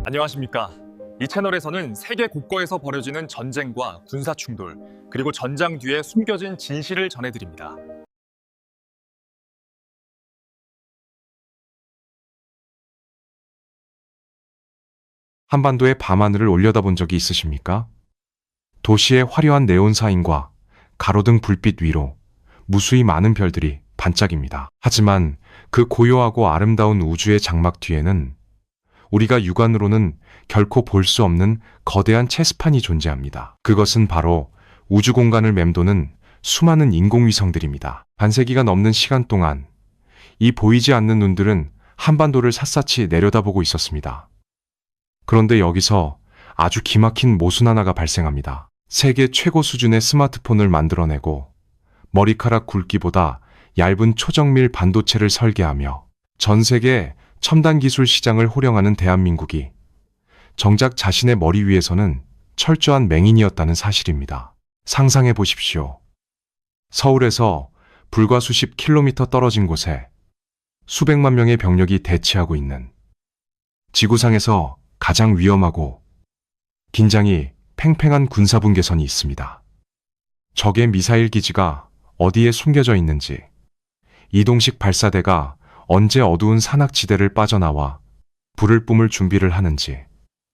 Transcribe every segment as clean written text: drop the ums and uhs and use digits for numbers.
안녕하십니까. 이 채널에서는 세계 곳곳에서 벌어지는 전쟁과 군사 충돌, 그리고 전장 뒤에 숨겨진 진실을 전해드립니다. 한반도의 밤하늘을 올려다본 적이 있으십니까? 도시의 화려한 네온사인과 가로등 불빛 위로 무수히 많은 별들이 반짝입니다. 하지만 그 고요하고 아름다운 우주의 장막 뒤에는 우리가 육안으로는 결코 볼 수 없는 거대한 체스판이 존재합니다. 그것은 바로 우주 공간을 맴도는 수많은 인공위성들입니다. 반세기가 넘는 시간 동안 이 보이지 않는 눈들은 한반도를 샅샅이 내려다보고 있었습니다. 그런데 여기서 아주 기막힌 모순 하나가 발생합니다. 세계 최고 수준의 스마트폰을 만들어내고 머리카락 굵기보다 얇은 초정밀 반도체를 설계하며 전 세계 첨단 기술 시장을 호령하는 대한민국이 정작 자신의 머리 위에서는 철저한 맹인이었다는 사실입니다. 상상해 보십시오. 서울에서 불과 수십 킬로미터 떨어진 곳에 수백만 명의 병력이 대치하고 있는 지구상에서 가장 위험하고 긴장이 팽팽한 군사분계선이 있습니다. 적의 미사일 기지가 어디에 숨겨져 있는지, 이동식 발사대가 언제 어두운 산악지대를 빠져나와 불을 뿜을 준비를 하는지,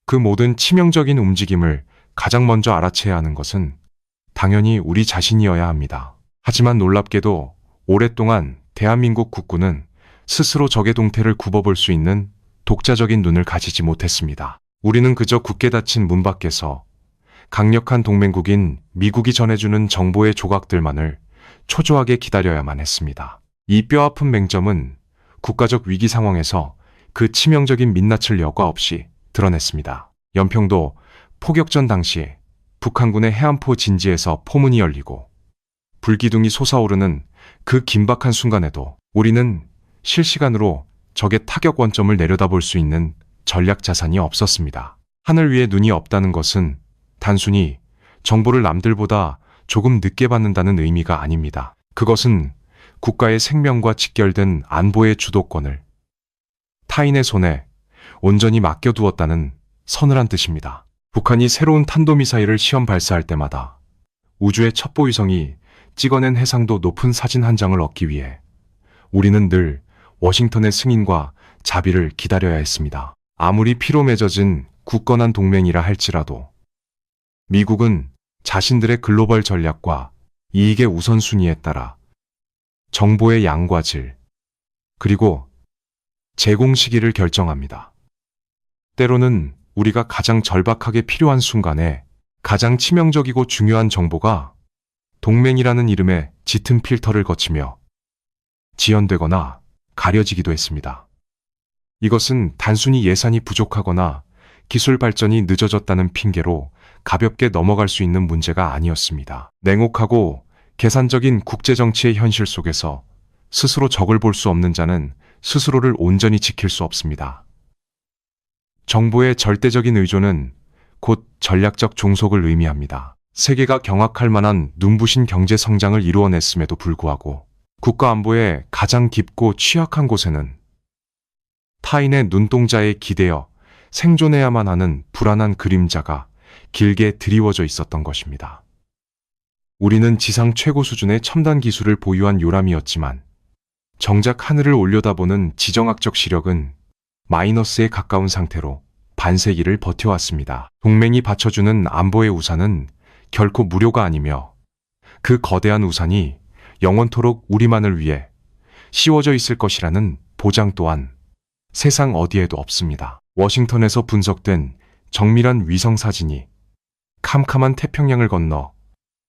그 모든 치명적인 움직임을 가장 먼저 알아채야 하는 것은 당연히 우리 자신이어야 합니다. 하지만 놀랍게도 오랫동안 대한민국 국군은 스스로 적의 동태를 굽어볼 수 있는 독자적인 눈을 가지지 못했습니다. 우리는 그저 굳게 닫힌 문 밖에서 강력한 동맹국인 미국이 전해주는 정보의 조각들만을 초조하게 기다려야만 했습니다. 이 뼈아픈 맹점은 국가적 위기 상황에서 그 치명적인 민낯을 여과 없이 드러냈습니다. 연평도 포격전 당시 북한군의 해안포 진지에서 포문이 열리고 불기둥이 솟아오르는 그 긴박한 순간에도 우리는 실시간으로 적의 타격 원점을 내려다볼 수 있는 전략 자산이 없었습니다. 하늘 위에 눈이 없다는 것은 단순히 정보를 남들보다 조금 늦게 받는다는 의미가 아닙니다. 그것은 국가의 생명과 직결된 안보의 주도권을 타인의 손에 온전히 맡겨두었다는 서늘한 뜻입니다. 북한이 새로운 탄도미사일을 시험 발사할 때마다 우주의 첩보위성이 찍어낸 해상도 높은 사진 한 장을 얻기 위해 우리는 늘 워싱턴의 승인과 자비를 기다려야 했습니다. 아무리 피로 맺어진 굳건한 동맹이라 할지라도 미국은 자신들의 글로벌 전략과 이익의 우선순위에 따라 정보의 양과 질, 그리고 제공 시기를 결정합니다. 때로는 우리가 가장 절박하게 필요한 순간에 가장 치명적이고 중요한 정보가 동맹이라는 이름의 짙은 필터를 거치며 지연되거나 가려지기도 했습니다. 이것은 단순히 예산이 부족하거나 기술 발전이 늦어졌다는 핑계로 가볍게 넘어갈 수 있는 문제가 아니었습니다. 냉혹하고 계산적인 국제정치의 현실 속에서 스스로 적을 볼 수 없는 자는 스스로를 온전히 지킬 수 없습니다. 정보의 절대적인 의존은 곧 전략적 종속을 의미합니다. 세계가 경악할 만한 눈부신 경제 성장을 이루어냈음에도 불구하고 국가 안보의 가장 깊고 취약한 곳에는 타인의 눈동자에 기대어 생존해야만 하는 불안한 그림자가 길게 드리워져 있었던 것입니다. 우리는 지상 최고 수준의 첨단 기술을 보유한 요람이었지만 정작 하늘을 올려다보는 지정학적 시력은 마이너스에 가까운 상태로 반세기를 버텨왔습니다. 동맹이 받쳐주는 안보의 우산은 결코 무료가 아니며 그 거대한 우산이 영원토록 우리만을 위해 씌워져 있을 것이라는 보장 또한 세상 어디에도 없습니다. 워싱턴에서 분석된 정밀한 위성 사진이 캄캄한 태평양을 건너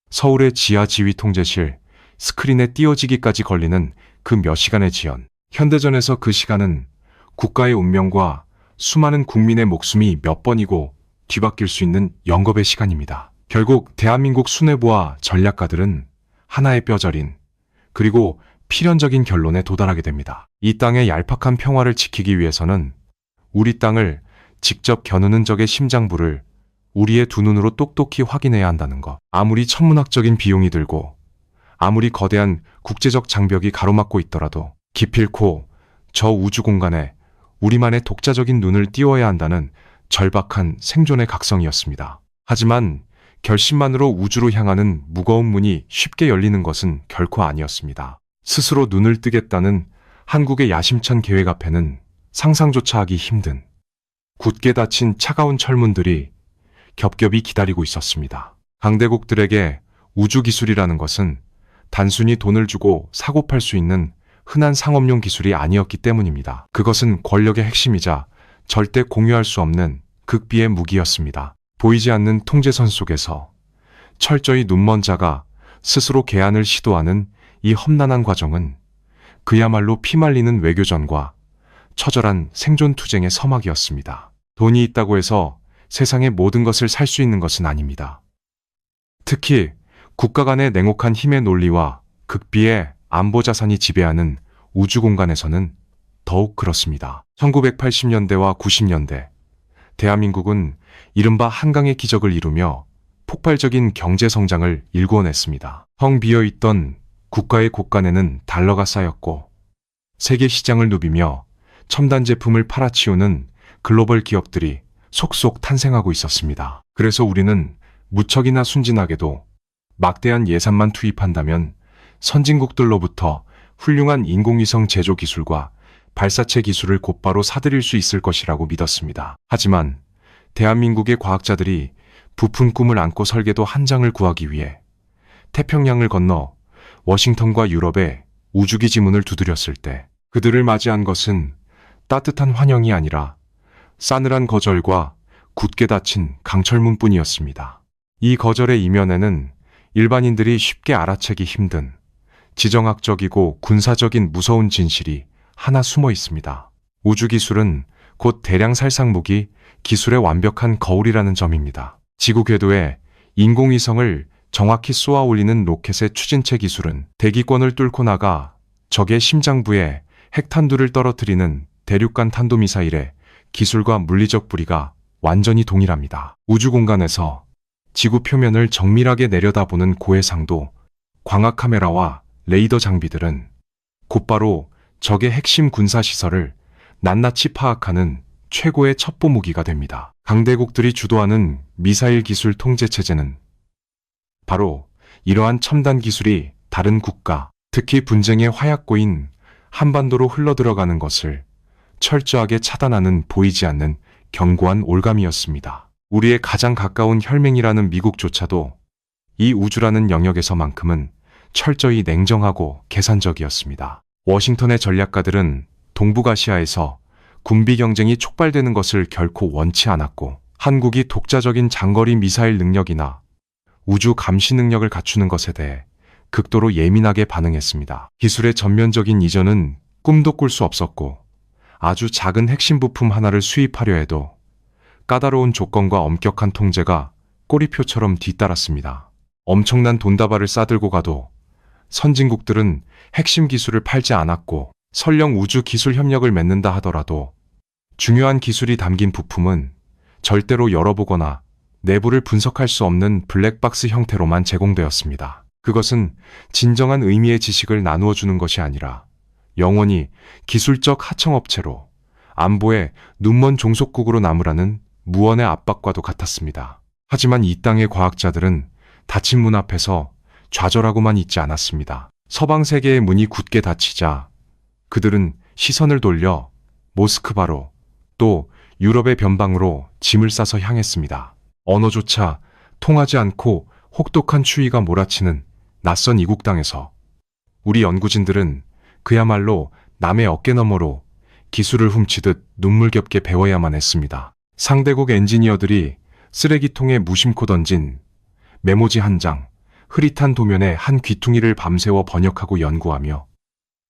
서울의 지하 지휘 통제실 스크린에 띄워지기까지 걸리는 그 몇 시간의 지연. 현대전에서 그 시간은 국가의 운명과 수많은 국민의 목숨이 몇 번이고 뒤바뀔 수 있는 영겁의 시간입니다. 결국 대한민국 수뇌부와 전략가들은 하나의 뼈저린 그리고 필연적인 결론에 도달하게 됩니다. 이 땅의 얄팍한 평화를 지키기 위해서는 우리 땅을 직접 겨누는 적의 심장부를 우리의 두 눈으로 똑똑히 확인해야 한다는 것. 아무리 천문학적인 비용이 들고 아무리 거대한 국제적 장벽이 가로막고 있더라도 기필코 저 우주 공간에 우리만의 독자적인 눈을 띄워야 한다는 절박한 생존의 각성이었습니다. 하지만 결심만으로 우주로 향하는 무거운 문이 쉽게 열리는 것은 결코 아니었습니다. 스스로 눈을 뜨겠다는 한국의 야심찬 계획 앞에는 상상조차 하기 힘든 굳게 닫힌 차가운 철문들이 겹겹이 기다리고 있었습니다. 강대국들에게 우주기술이라는 것은 단순히 돈을 주고 사고 팔 수 있는 흔한 상업용 기술이 아니었기 때문입니다. 그것은 권력의 핵심이자 절대 공유할 수 없는 극비의 무기였습니다. 보이지 않는 통제선 속에서 철저히 눈먼 자가 스스로 개안을 시도하는 이 험난한 과정은 그야말로 피말리는 외교전과 처절한 생존투쟁의 서막이었습니다. 돈이 있다고 해서 세상의 모든 것을 살 수 있는 것은 아닙니다. 특히 국가 간의 냉혹한 힘의 논리와 극비의 안보 자산이 지배하는 우주 공간에서는 더욱 그렇습니다. 1980년대와 90년대, 대한민국은 이른바 한강의 기적을 이루며 폭발적인 경제 성장을 일궈냈습니다. 텅 비어있던 국가의 곳간에는 달러가 쌓였고 세계 시장을 누비며 첨단 제품을 팔아치우는 글로벌 기업들이 속속 탄생하고 있었습니다. 그래서 우리는 무척이나 순진하게도 막대한 예산만 투입한다면 선진국들로부터 훌륭한 인공위성 제조 기술과 발사체 기술을 곧바로 사들일 수 있을 것이라고 믿었습니다. 하지만 대한민국의 과학자들이 부푼 꿈을 안고 설계도 한 장을 구하기 위해 태평양을 건너 워싱턴과 유럽의 우주기지 문을 두드렸을 때 그들을 맞이한 것은 따뜻한 환영이 아니라 싸늘한 거절과 굳게 닫힌 강철문뿐이었습니다. 이 거절의 이면에는 일반인들이 쉽게 알아채기 힘든 지정학적이고 군사적인 무서운 진실이 하나 숨어 있습니다. 우주기술은 곧 대량 살상무기 기술의 완벽한 거울이라는 점입니다. 지구 궤도에 인공위성을 정확히 쏘아 올리는 로켓의 추진체 기술은 대기권을 뚫고 나가 적의 심장부에 핵탄두를 떨어뜨리는 대륙간 탄도미사일의 기술과 물리적 뿌리가 완전히 동일합니다. 우주 공간에서 지구 표면을 정밀하게 내려다보는 고해상도 광학 카메라와 레이더 장비들은 곧바로 적의 핵심 군사시설을 낱낱이 파악하는 최고의 첩보 무기가 됩니다. 강대국들이 주도하는 미사일 기술 통제 체제는 바로 이러한 첨단 기술이 다른 국가, 특히 분쟁의 화약고인 한반도로 흘러들어가는 것을 철저하게 차단하는 보이지 않는 견고한 올감이었습니다. 우리의 가장 가까운 혈맹이라는 미국조차도 이 우주라는 영역에서만큼은 철저히 냉정하고 계산적이었습니다. 워싱턴의 전략가들은 동북아시아에서 군비 경쟁이 촉발되는 것을 결코 원치 않았고 한국이 독자적인 장거리 미사일 능력이나 우주 감시 능력을 갖추는 것에 대해 극도로 예민하게 반응했습니다. 기술의 전면적인 이전은 꿈도 꿀 수 없었고 아주 작은 핵심 부품 하나를 수입하려 해도 까다로운 조건과 엄격한 통제가 꼬리표처럼 뒤따랐습니다. 엄청난 돈다발을 싸들고 가도 선진국들은 핵심 기술을 팔지 않았고 설령 우주 기술 협력을 맺는다 하더라도 중요한 기술이 담긴 부품은 절대로 열어보거나 내부를 분석할 수 없는 블랙박스 형태로만 제공되었습니다. 그것은 진정한 의미의 지식을 나누어 주는 것이 아니라 영원히 기술적 하청업체로 안보의 눈먼 종속국으로 남으라는 무언의 압박과도 같았습니다. 하지만 이 땅의 과학자들은 닫힌 문 앞에서 좌절하고만 있지 않았습니다. 서방 세계의 문이 굳게 닫히자 그들은 시선을 돌려 모스크바로 또 유럽의 변방으로 짐을 싸서 향했습니다. 언어조차 통하지 않고 혹독한 추위가 몰아치는 낯선 이국 땅에서 우리 연구진들은 그야말로 남의 어깨너머로 기술을 훔치듯 눈물겹게 배워야만 했습니다. 상대국 엔지니어들이 쓰레기통에 무심코 던진 메모지 한 장, 흐릿한 도면에 한 귀퉁이를 밤새워 번역하고 연구하며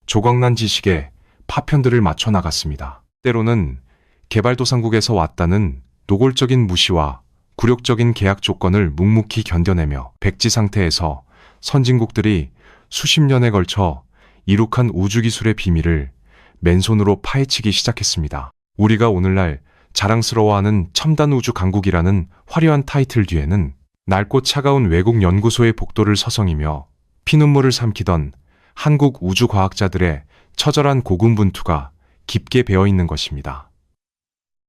조각난 지식에 파편들을 맞춰 나갔습니다. 때로는 개발도상국에서 왔다는 노골적인 무시와 굴욕적인 계약 조건을 묵묵히 견뎌내며 백지 상태에서 선진국들이 수십 년에 걸쳐 이룩한 우주기술의 비밀을 맨손으로 파헤치기 시작했습니다. 우리가 오늘날 자랑스러워하는 첨단 우주 강국이라는 화려한 타이틀 뒤에는 낡고 차가운 외국 연구소의 복도를 서성이며 피눈물을 삼키던 한국 우주과학자들의 처절한 고군분투가 깊게 배어 있는 것입니다.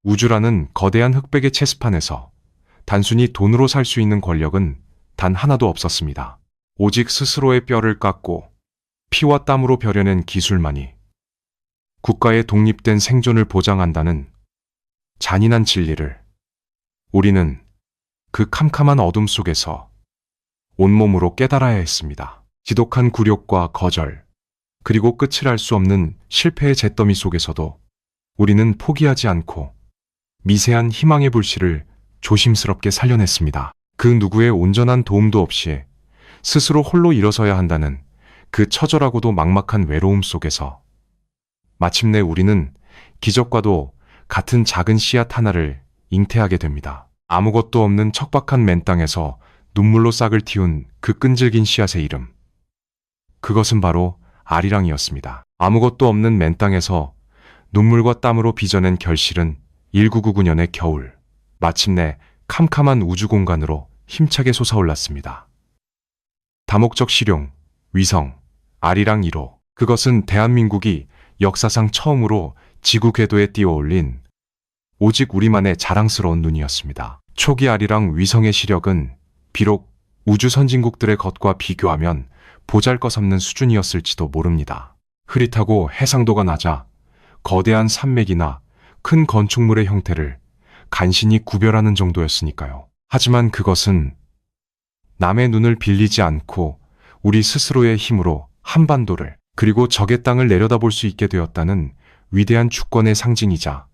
우주라는 거대한 흑백의 체스판에서 단순히 돈으로 살 수 있는 권력은 단 하나도 없었습니다. 오직 스스로의 뼈를 깎고 피와 땀으로 벼려낸 기술만이 국가의 독립된 생존을 보장한다는 잔인한 진리를 우리는 그 캄캄한 어둠 속에서 온몸으로 깨달아야 했습니다. 지독한 굴욕과 거절, 그리고 끝을 알 수 없는 실패의 잿더미 속에서도 우리는 포기하지 않고 미세한 희망의 불씨를 조심스럽게 살려냈습니다. 그 누구의 온전한 도움도 없이 스스로 홀로 일어서야 한다는 그 처절하고도 막막한 외로움 속에서 마침내 우리는 기적과도 같은 작은 씨앗 하나를 잉태하게 됩니다. 아무것도 없는 척박한 맨 땅에서 눈물로 싹을 틔운 그 끈질긴 씨앗의 이름. 그것은 바로 아리랑이었습니다. 아무것도 없는 맨 땅에서 눈물과 땀으로 빚어낸 결실은 1999년의 겨울, 마침내 캄캄한 우주 공간으로 힘차게 솟아올랐습니다. 다목적 실용, 위성, 아리랑 1호. 그것은 대한민국이 역사상 처음으로 지구 궤도에 띄워올린 오직 우리만의 자랑스러운 눈이었습니다. 초기 아리랑 위성의 시력은 비록 우주 선진국들의 것과 비교하면 보잘것없는 수준이었을지도 모릅니다. 흐릿하고 해상도가 낮아 거대한 산맥이나 큰 건축물의 형태를 간신히 구별하는 정도였으니까요. 하지만 그것은 남의 눈을 빌리지 않고 우리 스스로의 힘으로 한반도를 그리고 적의 땅을 내려다볼 수 있게 되었다는 위대한 주권의 상징이자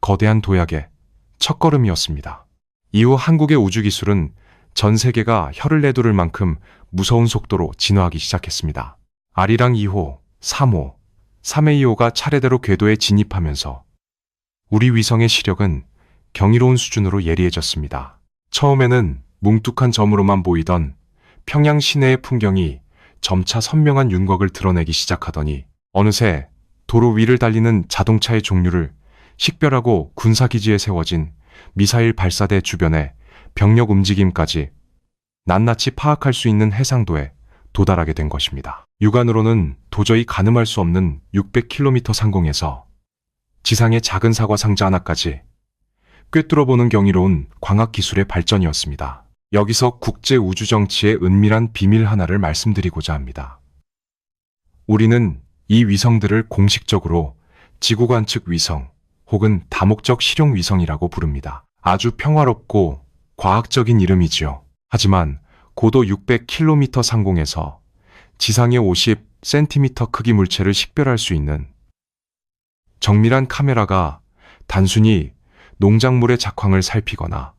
거대한 도약의 첫걸음이었습니다. 이후 한국의 우주기술은 전 세계가 혀를 내두를 만큼 무서운 속도로 진화하기 시작했습니다. 아리랑 2호, 3호, 3회 2호가 차례대로 궤도에 진입하면서 우리 위성의 시력은 경이로운 수준으로 예리해졌습니다. 처음에는 뭉툭한 점으로만 보이던 평양 시내의 풍경이 점차 선명한 윤곽을 드러내기 시작하더니 어느새 도로 위를 달리는 자동차의 종류를 식별하고 군사기지에 세워진 미사일 발사대 주변의 병력 움직임까지 낱낱이 파악할 수 있는 해상도에 도달하게 된 것입니다. 육안으로는 도저히 가늠할 수 없는 600km 상공에서 지상의 작은 사과 상자 하나까지 꿰뚫어보는 경이로운 광학기술의 발전이었습니다. 여기서 국제 우주 정치의 은밀한 비밀 하나를 말씀드리고자 합니다. 우리는 이 위성들을 공식적으로 지구관측 위성 혹은 다목적 실용 위성이라고 부릅니다. 아주 평화롭고 과학적인 이름이지요. 하지만 고도 600km 상공에서 지상의 50cm 크기 물체를 식별할 수 있는 정밀한 카메라가 단순히 농작물의 작황을 살피거나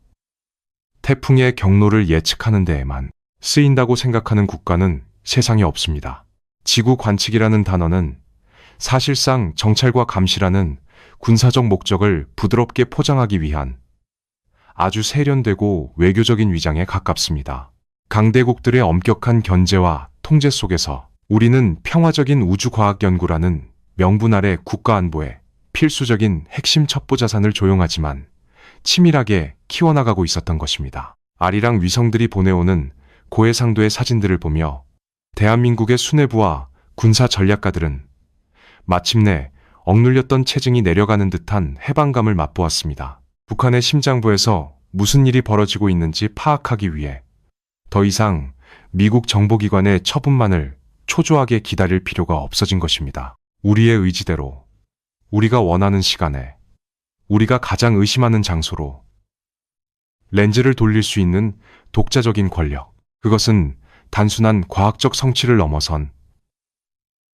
태풍의 경로를 예측하는 데에만 쓰인다고 생각하는 국가는 세상에 없습니다. 지구 관측이라는 단어는 사실상 정찰과 감시라는 군사적 목적을 부드럽게 포장하기 위한 아주 세련되고 외교적인 위장에 가깝습니다. 강대국들의 엄격한 견제와 통제 속에서 우리는 평화적인 우주과학 연구라는 명분 아래 국가 안보에 필수적인 핵심 첩보자산을 조용하지만 치밀하게 키워나가고 있었던 것입니다. 아리랑 위성들이 보내오는 고해상도의 사진들을 보며 대한민국의 수뇌부와 군사 전략가들은 마침내 억눌렸던 체증이 내려가는 듯한 해방감을 맛보았습니다. 북한의 심장부에서 무슨 일이 벌어지고 있는지 파악하기 위해 더 이상 미국 정보기관의 처분만을 초조하게 기다릴 필요가 없어진 것입니다. 우리의 의지대로 우리가 원하는 시간에 우리가 가장 의심하는 장소로 렌즈를 돌릴 수 있는 독자적인 권력. 그것은 단순한 과학적 성취를 넘어선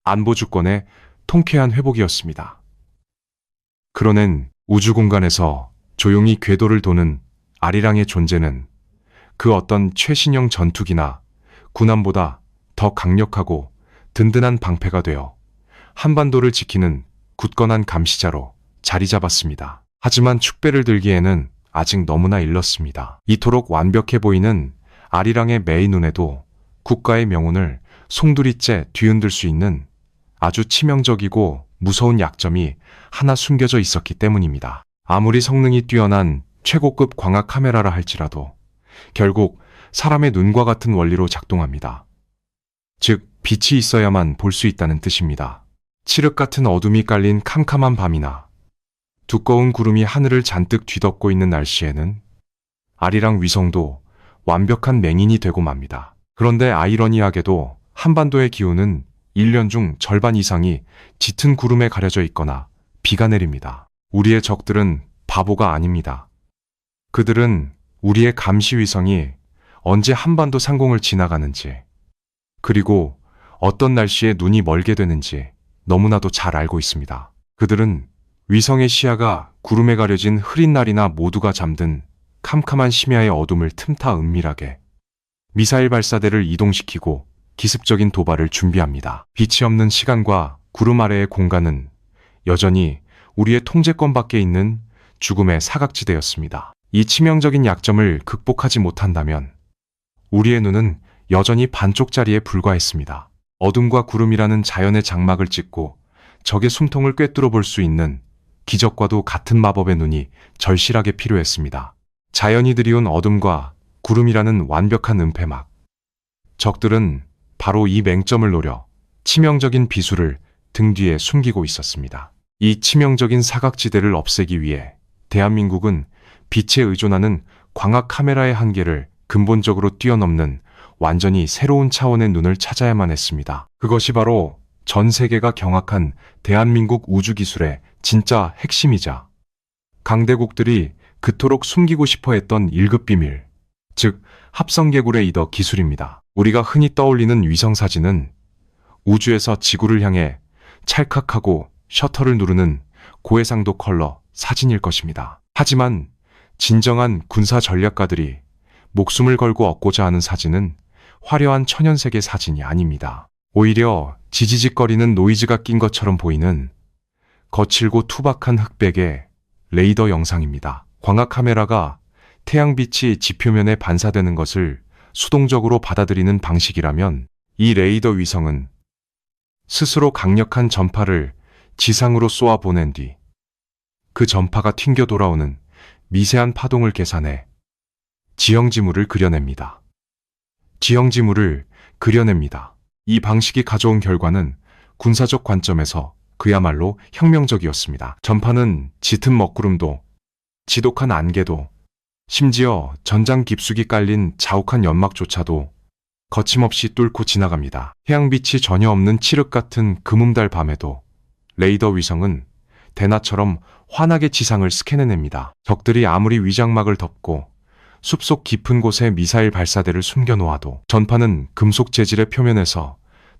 안보 주권의 통쾌한 회복이었습니다. 그러낸 우주 공간에서 조용히 궤도를 도는 아리랑의 존재는 그 어떤 최신형 전투기나 군함보다 더 강력하고 든든한 방패가 되어 한반도를 지키는 굳건한 감시자로 자리 잡았습니다. 하지만 축배를 들기에는 아직 너무나 일렀습니다. 이토록 완벽해 보이는 아리랑의 매의 눈에도 국가의 명운을 송두리째 뒤흔들 수 있는 아주 치명적이고 무서운 약점이 하나 숨겨져 있었기 때문입니다. 아무리 성능이 뛰어난 최고급 광학 카메라라 할지라도 결국 사람의 눈과 같은 원리로 작동합니다. 즉, 빛이 있어야만 볼 수 있다는 뜻입니다. 칠흑 같은 어둠이 깔린 캄캄한 밤이나 두꺼운 구름이 하늘을 잔뜩 뒤덮고 있는 날씨에는 아리랑 위성도 완벽한 맹인이 되고 맙니다. 그런데 아이러니하게도 한반도의 기후는 1년 중 절반 이상이 짙은 구름에 가려져 있거나 비가 내립니다. 우리의 적들은 바보가 아닙니다. 그들은 우리의 감시 위성이 언제 한반도 상공을 지나가는지, 그리고 어떤 날씨에 눈이 멀게 되는지 너무나도 잘 알고 있습니다. 그들은 위성의 시야가 구름에 가려진 흐린 날이나 모두가 잠든 캄캄한 심야의 어둠을 틈타 은밀하게 미사일 발사대를 이동시키고 기습적인 도발을 준비합니다. 빛이 없는 시간과 구름 아래의 공간은 여전히 우리의 통제권 밖에 있는 죽음의 사각지대였습니다. 이 치명적인 약점을 극복하지 못한다면 우리의 눈은 여전히 반쪽짜리에 불과했습니다. 어둠과 구름이라는 자연의 장막을 찍고 적의 숨통을 꿰뚫어 볼 수 있는 기적과도 같은 마법의 눈이 절실하게 필요했습니다. 자연이 들이온 어둠과 구름이라는 완벽한 은폐막. 적들은 바로 이 맹점을 노려 치명적인 비수를 등 뒤에 숨기고 있었습니다. 이 치명적인 사각지대를 없애기 위해 대한민국은 빛에 의존하는 광학 카메라의 한계를 근본적으로 뛰어넘는 완전히 새로운 차원의 눈을 찾아야만 했습니다. 그것이 바로 전 세계가 경악한 대한민국 우주기술의 진짜 핵심이자 강대국들이 그토록 숨기고 싶어 했던 1급 비밀, 즉 합성개굴의 이더 기술입니다. 우리가 흔히 떠올리는 위성사진은 우주에서 지구를 향해 찰칵하고 셔터를 누르는 고해상도 컬러 사진일 것입니다. 하지만 진정한 군사 전략가들이 목숨을 걸고 얻고자 하는 사진은 화려한 천연세계 사진이 아닙니다. 오히려 지지직거리는 노이즈가 낀 것처럼 보이는 거칠고 투박한 흑백의 레이더 영상입니다. 광학 카메라가 태양빛이 지표면에 반사되는 것을 수동적으로 받아들이는 방식이라면 이 레이더 위성은 스스로 강력한 전파를 지상으로 쏘아 보낸 뒤 그 전파가 튕겨 돌아오는 미세한 파동을 계산해 지형지물을 그려냅니다. 이 방식이 가져온 결과는 군사적 관점에서 그야말로 혁명적이었습니다. 전파는 짙은 먹구름도, 지독한 안개도, 심지어 전장 깊숙이 깔린 자욱한 연막조차도 거침없이 뚫고 지나갑니다. 태양빛이 전혀 없는 칠흑 같은 금음달 밤에도 레이더 위성은 대나처럼 환하게 지상을 스캔해냅니다. 적들이 아무리 위장막을 덮고 숲속 깊은 곳에 미사일 발사대를 숨겨놓아도 전파는 금속 재질의 표면에서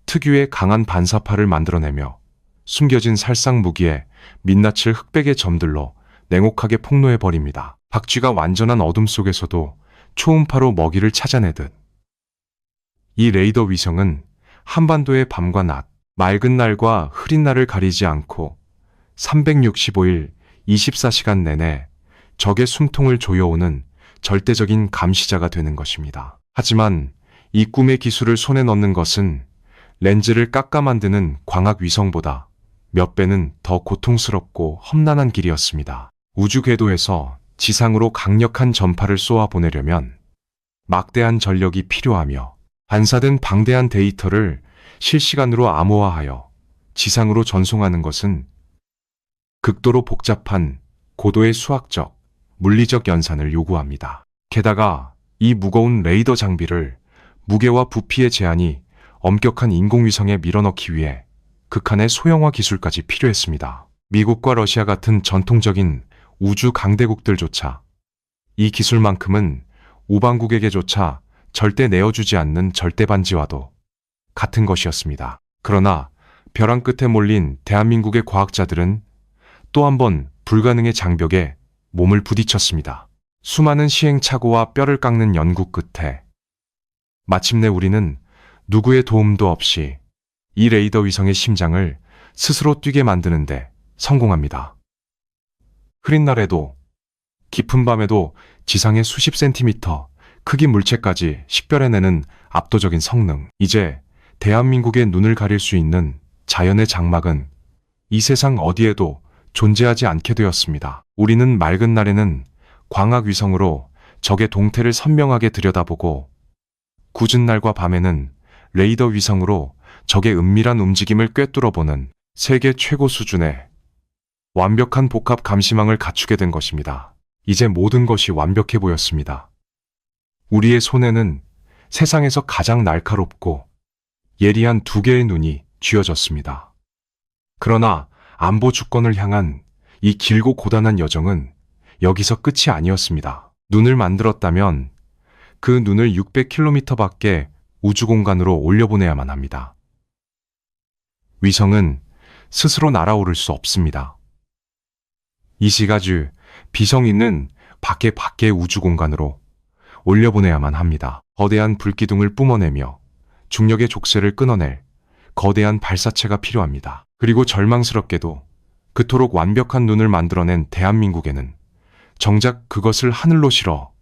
특유의 강한 반사파를 만들어내며 숨겨진 살상 무기에 민낯을 흑백의 점들로 냉혹하게 폭로해버립니다. 박쥐가 완전한 어둠 속에서도 초음파로 먹이를 찾아내듯 이 레이더 위성은 한반도의 밤과 낮, 맑은 날과 흐린 날을 가리지 않고 365일 24시간 내내 적의 숨통을 조여오는 절대적인 감시자가 되는 것입니다. 하지만 이 꿈의 기술을 손에 넣는 것은 렌즈를 깎아 만드는 광학 위성보다 몇 배는 더 고통스럽고 험난한 길이었습니다. 우주 궤도에서 지상으로 강력한 전파를 쏘아 보내려면 막대한 전력이 필요하며 반사된 방대한 데이터를 실시간으로 암호화하여 지상으로 전송하는 것은 극도로 복잡한 고도의 수학적, 물리적 연산을 요구합니다. 게다가 이 무거운 레이더 장비를 무게와 부피의 제한이 엄격한 인공위성에 밀어넣기 위해 극한의 소형화 기술까지 필요했습니다. 미국과 러시아 같은 전통적인 우주 강대국들조차 이 기술만큼은 우방국에게조차 절대 내어주지 않는 절대반지와도 같은 것이었습니다. 그러나 벼랑 끝에 몰린 대한민국의 과학자들은 또 한 번 불가능의 장벽에 몸을 부딪혔습니다. 수많은 시행착오와 뼈를 깎는 연구 끝에 마침내 우리는 누구의 도움도 없이 이 레이더 위성의 심장을 스스로 뛰게 만드는데 성공합니다. 흐린 날에도 깊은 밤에도 지상의 수십 센티미터 크기 물체까지 식별해내는 압도적인 성능. 이제 대한민국의 눈을 가릴 수 있는 자연의 장막은 이 세상 어디에도 존재하지 않게 되었습니다. 우리는 맑은 날에는 광학 위성으로 적의 동태를 선명하게 들여다보고 굳은 날과 밤에는 레이더 위성으로 적의 은밀한 움직임을 꿰뚫어보는 세계 최고 수준의 완벽한 복합 감시망을 갖추게 된 것입니다. 이제 모든 것이 완벽해 보였습니다. 우리의 손에는 세상에서 가장 날카롭고 예리한 두 개의 눈이 쥐어졌습니다. 그러나 안보 주권을 향한 이 길고 고단한 여정은 여기서 끝이 아니었습니다. 눈을 만들었다면 그 눈을 600km 밖에 우주 공간으로 올려보내야만 합니다. 위성은 스스로 날아오를 수 없습니다. 이 시가주 비성인은 밖의 우주 공간으로 올려보내야만 합니다. 거대한 불기둥을 뿜어내며 중력의 족쇄를 끊어낼 거대한 발사체가 필요합니다. 그리고 절망스럽게도 그토록 완벽한 눈을 만들어낸 대한민국에는 정작 그것을 하늘로 실어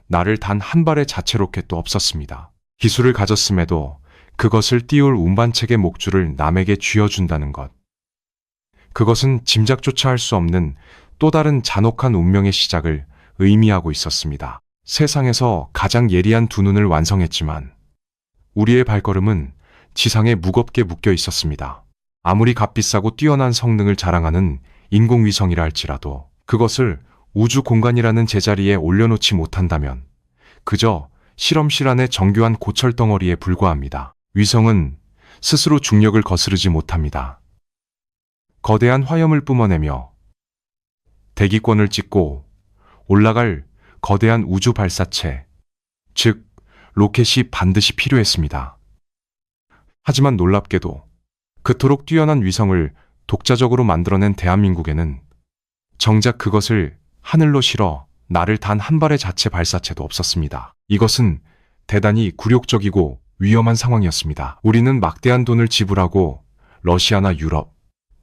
나를 단 한 발의 자체 로켓도 없었습니다. 기술을 가졌음에도 그것을 띄울 운반책의 목줄을 남에게 쥐어준다는 것. 그것은 짐작조차 할 수 없는 또 다른 잔혹한 운명의 시작을 의미하고 있었습니다. 세상에서 가장 예리한 두 눈을 완성했지만 우리의 발걸음은 지상에 무겁게 묶여 있었습니다. 아무리 값비싸고 뛰어난 성능을 자랑하는 인공위성이라 할지라도 그것을 우주 공간이라는 제자리에 올려놓지 못한다면 그저 실험실 안의 정교한 고철 덩어리에 불과합니다. 위성은 스스로 중력을 거스르지 못합니다. 거대한 화염을 뿜어내며 대기권을 찍고 올라갈 거대한 우주 발사체, 즉 로켓이 반드시 필요했습니다. 하지만 놀랍게도 그토록 뛰어난 위성을 독자적으로 만들어낸 대한민국에는 정작 그것을 하늘로 실어 나를 단 한 발의 자체 발사체도 없었습니다. 이것은 대단히 굴욕적이고 위험한 상황이었습니다. 우리는 막대한 돈을 지불하고 러시아나 유럽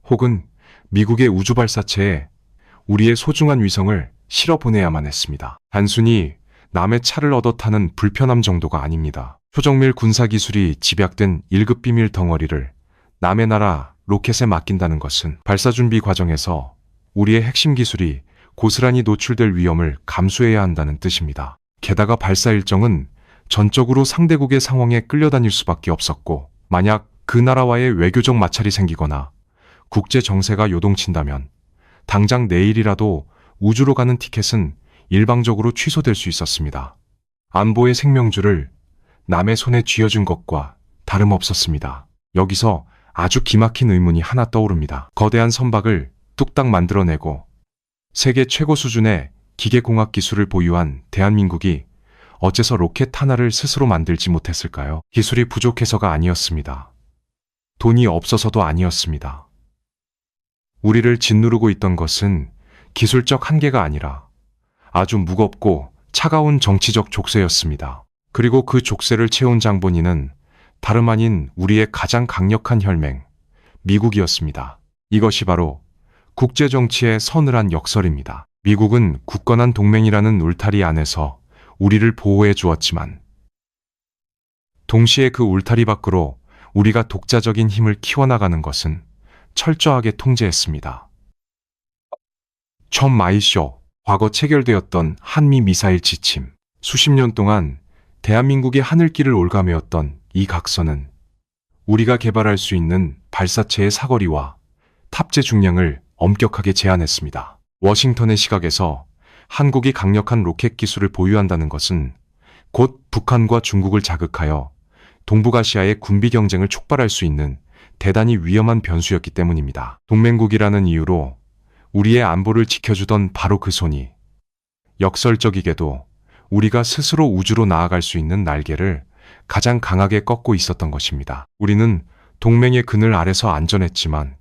혹은 미국의 우주 발사체에 우리의 소중한 위성을 실어 보내야만 했습니다. 단순히 남의 차를 얻어 타는 불편함 정도가 아닙니다. 초정밀 군사기술이 집약된 1급 비밀 덩어리를 남의 나라 로켓에 맡긴다는 것은 발사 준비 과정에서 우리의 핵심 기술이 고스란히 노출될 위험을 감수해야 한다는 뜻입니다. 게다가 발사 일정은 전적으로 상대국의 상황에 끌려다닐 수밖에 없었고, 만약 그 나라와의 외교적 마찰이 생기거나 국제 정세가 요동친다면 당장 내일이라도 우주로 가는 티켓은 일방적으로 취소될 수 있었습니다. 안보의 생명줄을 남의 손에 쥐어준 것과 다름없었습니다. 여기서 아주 기막힌 의문이 하나 떠오릅니다. 거대한 선박을 뚝딱 만들어내고 세계 최고 수준의 기계공학 기술을 보유한 대한민국이 어째서 로켓 하나를 스스로 만들지 못했을까요? 기술이 부족해서가 아니었습니다. 돈이 없어서도 아니었습니다. 우리를 짓누르고 있던 것은 기술적 한계가 아니라 아주 무겁고 차가운 정치적 족쇄였습니다. 그리고 그 족쇄를 채운 장본인은 다름 아닌 우리의 가장 강력한 혈맹, 미국이었습니다. 이것이 바로 국제정치의 서늘한 역설입니다. 미국은 굳건한 동맹이라는 울타리 안에서 우리를 보호해 주었지만 동시에 그 울타리 밖으로 우리가 독자적인 힘을 키워나가는 것은 철저하게 통제했습니다. 첫 마이쇼, 과거 체결되었던 한미 미사일 지침, 수십 년 동안 대한민국의 하늘길을 올가매었던 이 각서는 우리가 개발할 수 있는 발사체의 사거리와 탑재 중량을 엄격하게 제한했습니다. 워싱턴의 시각에서 한국이 강력한 로켓 기술을 보유한다는 것은 곧 북한과 중국을 자극하여 동북아시아의 군비 경쟁을 촉발할 수 있는 대단히 위험한 변수였기 때문입니다. 동맹국이라는 이유로 우리의 안보를 지켜주던 바로 그 손이 역설적이게도 우리가 스스로 우주로 나아갈 수 있는 날개를 가장 강하게 꺾고 있었던 것입니다. 우리는 동맹의 그늘 아래서 안전했지만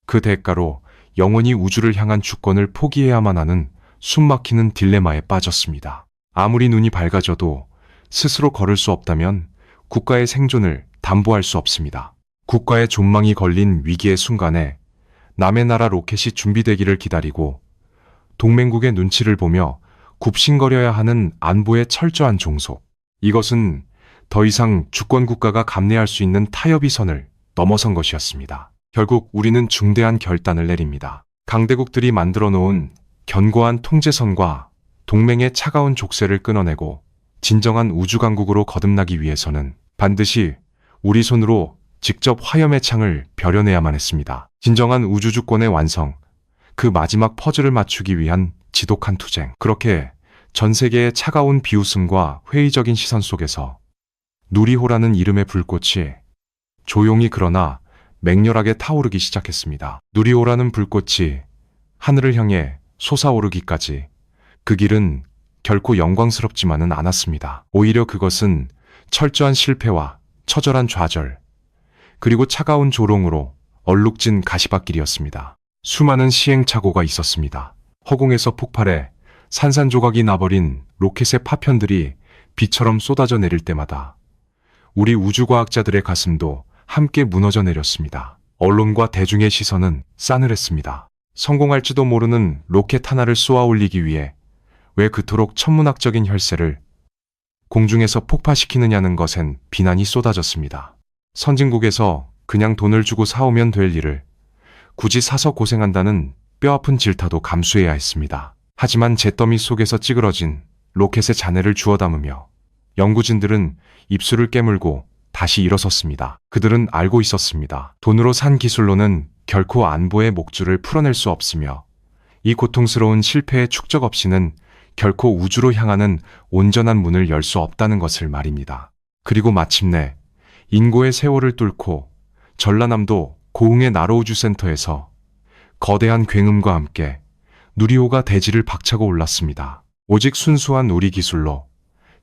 그 대가로 영원히 우주를 향한 주권을 포기해야만 하는 숨막히는 딜레마에 빠졌습니다. 아무리 눈이 밝아져도 스스로 걸을 수 없다면 국가의 생존을 담보할 수 없습니다. 국가의 존망이 걸린 위기의 순간에 남의 나라 로켓이 준비되기를 기다리고 동맹국의 눈치를 보며 굽신거려야 하는 안보의 철저한 종속. 이것은 더 이상 주권 국가가 감내할 수 있는 타협의 선을 넘어선 것이었습니다. 결국 우리는 중대한 결단을 내립니다. 강대국들이 만들어 놓은 견고한 통제선과 동맹의 차가운 족쇄를 끊어내고 진정한 우주강국으로 거듭나기 위해서는 반드시 우리 손으로 직접 화염의 창을 벼려내야만 했습니다. 진정한 우주주권의 완성, 그 마지막 퍼즐을 맞추기 위한 지독한 투쟁. 그렇게 전 세계의 차가운 비웃음과 회의적인 시선 속에서 누리호라는 이름의 불꽃이 조용히 그러나 맹렬하게 타오르기 시작했습니다. 누리호라는 불꽃이 하늘을 향해 솟아오르기까지 그 길은 결코 영광스럽지만은 않았습니다. 오히려 그것은 철저한 실패와 처절한 좌절, 그리고 차가운 조롱으로 얼룩진 가시밭길이었습니다. 수많은 시행착오가 있었습니다. 허공에서 폭발해 산산조각이 나버린 로켓의 파편들이 비처럼 쏟아져 내릴 때마다 우리 우주과학자들의 가슴도 함께 무너져 내렸습니다. 언론과 대중의 시선은 싸늘했습니다. 성공할지도 모르는 로켓 하나를 쏘아 올리기 위해 왜 그토록 천문학적인 혈세를 공중에서 폭파시키느냐는 것엔 비난이 쏟아졌습니다. 선진국에서 그냥 돈을 주고 사오면 될 일을 굳이 사서 고생한다는 뼈아픈 질타도 감수해야 했습니다. 하지만 잿더미 속에서 찌그러진 로켓의 잔해를 주워 담으며 연구진들은 입술을 깨물고 다시 일어섰습니다. 그들은 알고 있었습니다. 돈으로 산 기술로는 결코 안보의 목줄을 풀어낼 수 없으며 이 고통스러운 실패의 축적 없이는 결코 우주로 향하는 온전한 문을 열 수 없다는 것을 말입니다. 그리고 마침내 인고의 세월을 뚫고 전라남도 고흥의 나로우주센터에서 거대한 굉음과 함께 누리호가 대지를 박차고 올랐습니다. 오직 순수한 우리 기술로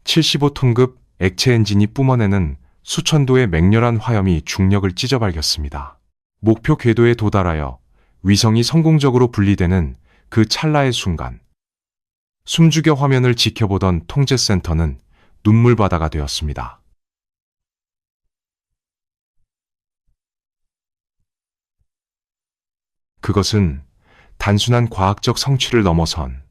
75톤급 액체 엔진이 뿜어내는 수천도의 맹렬한 화염이 중력을 찢어발겼습니다. 목표 궤도에 도달하여 위성이 성공적으로 분리되는 그 찰나의 순간, 숨죽여 화면을 지켜보던 통제센터는 눈물바다가 되었습니다. 그것은 단순한 과학적 성취를 넘어선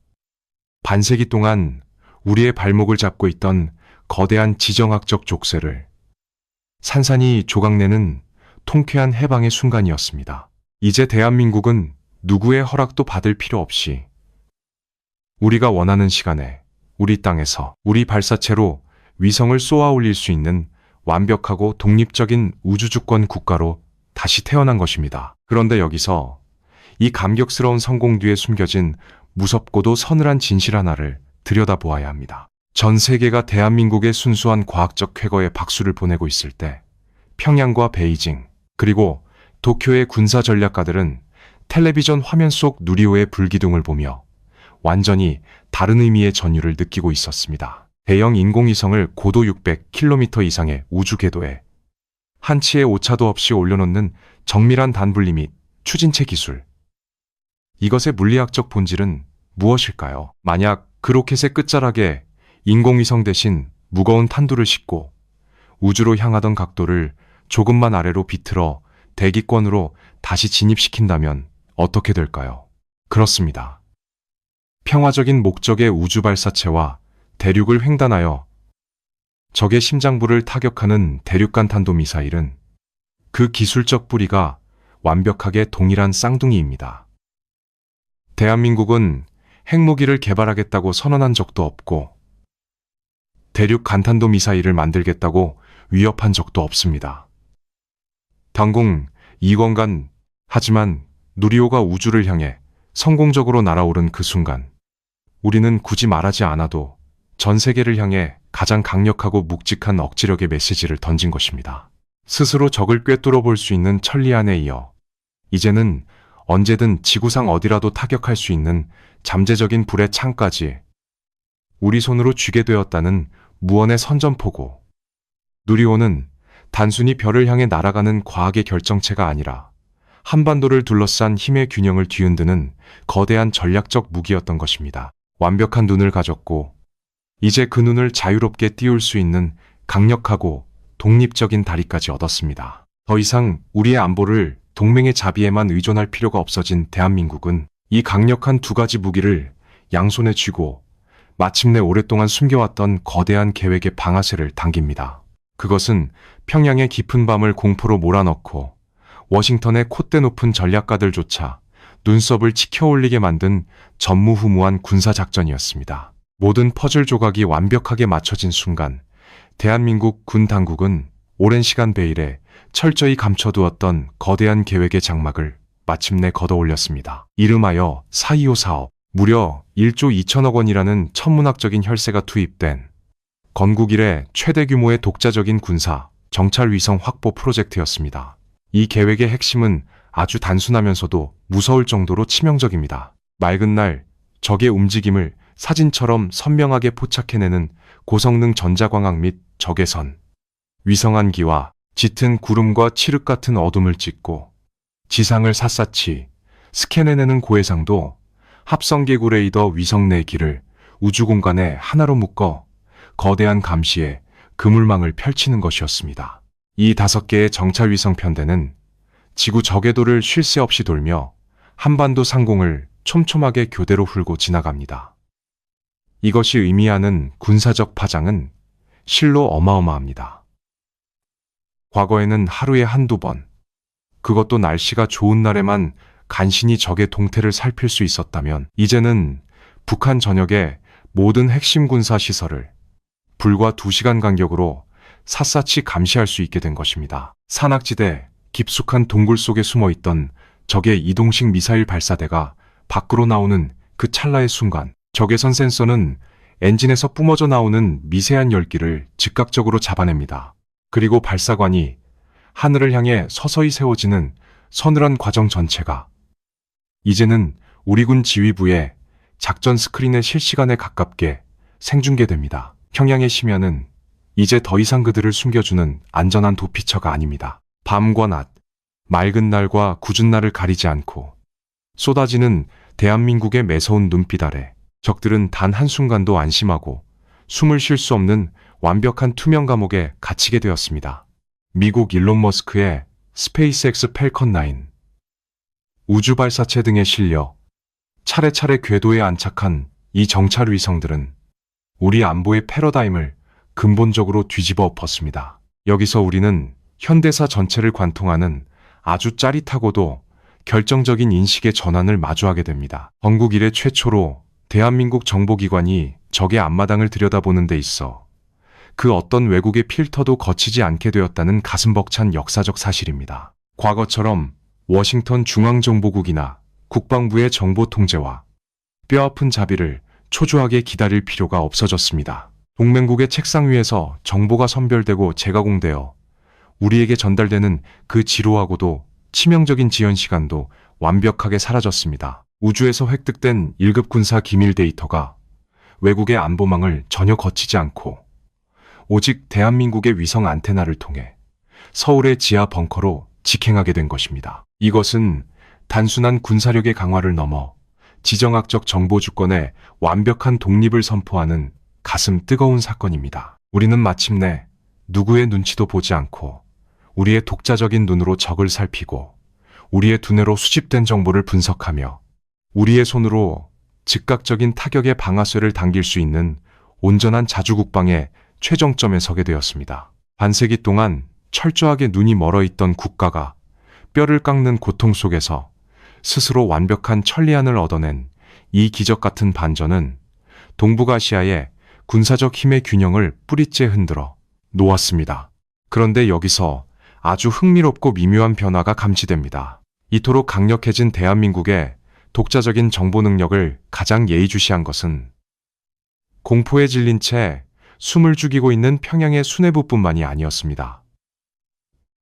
반세기 동안 우리의 발목을 잡고 있던 거대한 지정학적 족쇄를 산산이 조각내는 통쾌한 해방의 순간이었습니다. 이제 대한민국은 누구의 허락도 받을 필요 없이 우리가 원하는 시간에 우리 땅에서 우리 발사체로 위성을 쏘아 올릴 수 있는 완벽하고 독립적인 우주주권 국가로 다시 태어난 것입니다. 그런데 여기서 이 감격스러운 성공 뒤에 숨겨진 무섭고도 서늘한 진실 하나를 들여다보아야 합니다. 전 세계가 대한민국의 순수한 과학적 쾌거에 박수를 보내고 있을 때 평양과 베이징 그리고 도쿄의 군사 전략가들은 텔레비전 화면 속 누리호의 불기둥을 보며 완전히 다른 의미의 전율을 느끼고 있었습니다. 대형 인공위성을 고도 600km 이상의 우주 궤도에 한치의 오차도 없이 올려놓는 정밀한 단분리 및 추진체 기술. 이것의 물리학적 본질은 무엇일까요? 만약 그 로켓의 끝자락에 인공위성 대신 무거운 탄두를 싣고 우주로 향하던 각도를 조금만 아래로 비틀어 대기권으로 다시 진입시킨다면 어떻게 될까요? 그렇습니다. 평화적인 목적의 우주 발사체와 대륙을 횡단하여 적의 심장부를 타격하는 대륙간 탄도미사일은 그 기술적 뿌리가 완벽하게 동일한 쌍둥이입니다. 대한민국은 핵무기를 개발하겠다고 선언한 적도 없고 대륙 간탄도 미사일을 만들겠다고 위협한 적도 없습니다. 당공 2권간 하지만 누리호가 우주를 향해 성공적으로 날아오른 그 순간 우리는 굳이 말하지 않아도 전 세계를 향해 가장 강력하고 묵직한 억지력의 메시지를 던진 것입니다. 스스로 적을 꿰뚫어 볼 수 있는 천리안에 이어 이제는 언제든 지구상 어디라도 타격할 수 있는 잠재적인 불의 창까지 우리 손으로 쥐게 되었다는 무언의 선전포고. 누리호는 단순히 별을 향해 날아가는 과학의 결정체가 아니라 한반도를 둘러싼 힘의 균형을 뒤흔드는 거대한 전략적 무기였던 것입니다. 완벽한 눈을 가졌고 이제 그 눈을 자유롭게 띄울 수 있는 강력하고 독립적인 다리까지 얻었습니다. 더 이상 우리의 안보를 동맹의 자비에만 의존할 필요가 없어진 대한민국은 이 강력한 두 가지 무기를 양손에 쥐고 마침내 오랫동안 숨겨왔던 거대한 계획의 방아쇠를 당깁니다. 그것은 평양의 깊은 밤을 공포로 몰아넣고 워싱턴의 콧대 높은 전략가들조차 눈썹을 치켜올리게 만든 전무후무한 군사작전이었습니다. 모든 퍼즐 조각이 완벽하게 맞춰진 순간 대한민국 군 당국은 오랜 시간 베일에 철저히 감춰두었던 거대한 계획의 장막을 마침내 걷어올렸습니다. 이름하여 4.25 사업. 무려 1조 2천억 원이라는 천문학적인 혈세가 투입된 건국 이래 최대 규모의 독자적인 군사, 정찰 위성 확보 프로젝트였습니다. 이 계획의 핵심은 아주 단순하면서도 무서울 정도로 치명적입니다. 맑은 날 적의 움직임을 사진처럼 선명하게 포착해내는 고성능 전자광학 및 적외선, 위성안기와 짙은 구름과 칠흑 같은 어둠을 찍고 지상을 샅샅이 스캔해내는 고해상도 합성계구 레이더 위성 내 길을 우주 공간에 하나로 묶어 거대한 감시에 그물망을 펼치는 것이었습니다. 이 5개의 정찰 위성 편대는 지구 적외도를 쉴 새 없이 돌며 한반도 상공을 촘촘하게 교대로 훑고 지나갑니다. 이것이 의미하는 군사적 파장은 실로 어마어마합니다. 과거에는 하루에 한두 번, 그것도 날씨가 좋은 날에만 간신히 적의 동태를 살필 수 있었다면 이제는 북한 전역의 모든 핵심 군사 시설을 불과 2시간 간격으로 샅샅이 감시할 수 있게 된 것입니다. 산악지대 깊숙한 동굴 속에 숨어있던 적의 이동식 미사일 발사대가 밖으로 나오는 그 찰나의 순간 적외선 센서는 엔진에서 뿜어져 나오는 미세한 열기를 즉각적으로 잡아냅니다. 그리고 발사관이 하늘을 향해 서서히 세워지는 서늘한 과정 전체가 이제는 우리 군 지휘부의 작전 스크린에 실시간에 가깝게 생중계됩니다. 평양의 심야는 이제 더 이상 그들을 숨겨주는 안전한 도피처가 아닙니다. 밤과 낮, 맑은 날과 굳은 날을 가리지 않고 쏟아지는 대한민국의 매서운 눈빛 아래 적들은 단 한순간도 안심하고 숨을 쉴 수 없는 완벽한 투명 감옥에 갇히게 되었습니다. 미국 일론 머스크의 스페이스X 팰컨 9, 우주 발사체 등에 실려 차례차례 궤도에 안착한 이 정찰 위성들은 우리 안보의 패러다임을 근본적으로 뒤집어 엎었습니다. 여기서 우리는 현대사 전체를 관통하는 아주 짜릿하고도 결정적인 인식의 전환을 마주하게 됩니다. 건국 이래 최초로 대한민국 정보기관이 적의 앞마당을 들여다보는 데 있어 그 어떤 외국의 필터도 거치지 않게 되었다는 가슴 벅찬 역사적 사실입니다. 과거처럼 워싱턴 중앙정보국이나 국방부의 정보 통제와 뼈아픈 자비를 초조하게 기다릴 필요가 없어졌습니다. 동맹국의 책상 위에서 정보가 선별되고 재가공되어 우리에게 전달되는 그 지루하고도 치명적인 지연 시간도 완벽하게 사라졌습니다. 우주에서 획득된 1급 군사 기밀 데이터가 외국의 안보망을 전혀 거치지 않고 오직 대한민국의 위성 안테나를 통해 서울의 지하 벙커로 직행하게 된 것입니다. 이것은 단순한 군사력의 강화를 넘어 지정학적 정보 주권의 완벽한 독립을 선포하는 가슴 뜨거운 사건입니다. 우리는 마침내 누구의 눈치도 보지 않고 우리의 독자적인 눈으로 적을 살피고 우리의 두뇌로 수집된 정보를 분석하며 우리의 손으로 즉각적인 타격의 방아쇠를 당길 수 있는 온전한 자주국방의 최정점에 서게 되었습니다. 반세기 동안 철저하게 눈이 멀어 있던 국가가 뼈를 깎는 고통 속에서 스스로 완벽한 천리안을 얻어낸 이 기적 같은 반전은 동북아시아의 군사적 힘의 균형을 뿌리째 흔들어 놓았습니다. 그런데 여기서 아주 흥미롭고 미묘한 변화가 감지됩니다. 이토록 강력해진 대한민국의 독자적인 정보 능력을 가장 예의주시한 것은 공포에 질린 채 숨을 죽이고 있는 평양의 수뇌부뿐만이 아니었습니다.